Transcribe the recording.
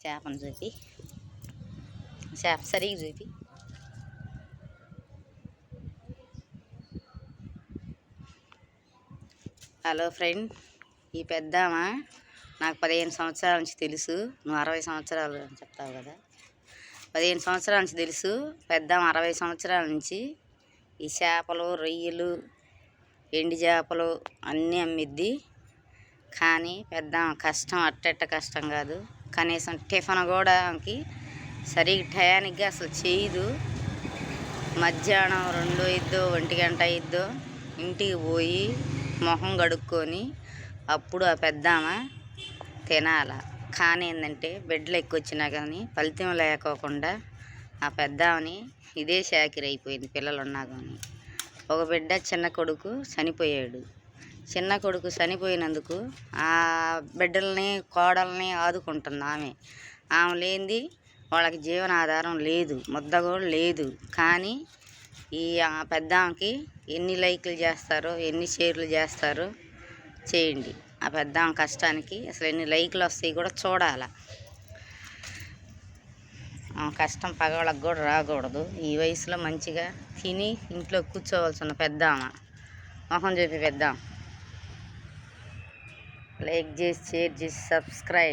చేపను చూపి, చేప సరిగ్గా చూపి. హలో ఫ్రెండ్, ఈ పెద్దామా నాకు 15 సంవత్సరాల నుంచి తెలుసు. నువ్వు 60 సంవత్సరాలు అని చెప్తావు కదా. 15 సంవత్సరాల నుంచి తెలుసు. పెద్దామ 60 సంవత్సరాల నుంచి ఈ చేపలు, రొయ్యలు, ఎండి చేపలు అన్నీ అమ్మిద్ది. కానీ పెద్దామ కష్టం అట్టెట్ట కష్టం కాదు. కనీసం టిఫిన్ కూడా సరిగ్గా టయానికి అసలు చేయదు. మధ్యాహ్నం 2 అయిద్దో 1 గంట అయిద్దో ఇంటికి పోయి మొహం కడుక్కొని అప్పుడు ఆ పెద్దామ తినాల. కానీ ఏంటంటే బిడ్డలు ఎక్కువచ్చినా కానీ ఫలితం లేకోకుండా ఆ పెద్దామని ఇదే చాకిరి అయిపోయింది. పిల్లలు ఉన్నా కానీ ఒక బిడ్డ చిన్న కొడుకు చనిపోయాడు. చిన్న కొడుకు చనిపోయినందుకు ఆ బిడ్డల్ని కోడల్ని ఆదుకుంటుంది ఆమె. ఆమె లేనిది వాళ్ళకి జీవనాధారం లేదు, ముద్ద కూడా లేదు. కానీ ఈ పెద్దామకి ఎన్ని లైకులు చేస్తారో, ఎన్ని షేర్లు చేస్తారో చేయండి. ఆ పెద్దామ కష్టానికి అసలు ఎన్ని లైకులు వస్తాయి కూడా చూడాల. కష్టం పగవాళ్ళకి కూడా రాకూడదు. ఈ వయసులో మంచిగా తిని ఇంట్లో కూర్చోవలసిన పెద్దామ మొహం చూపి. పెద్దాం లైక్ చేసి, షేర్ చేసి, సబ్స్క్రైబ్.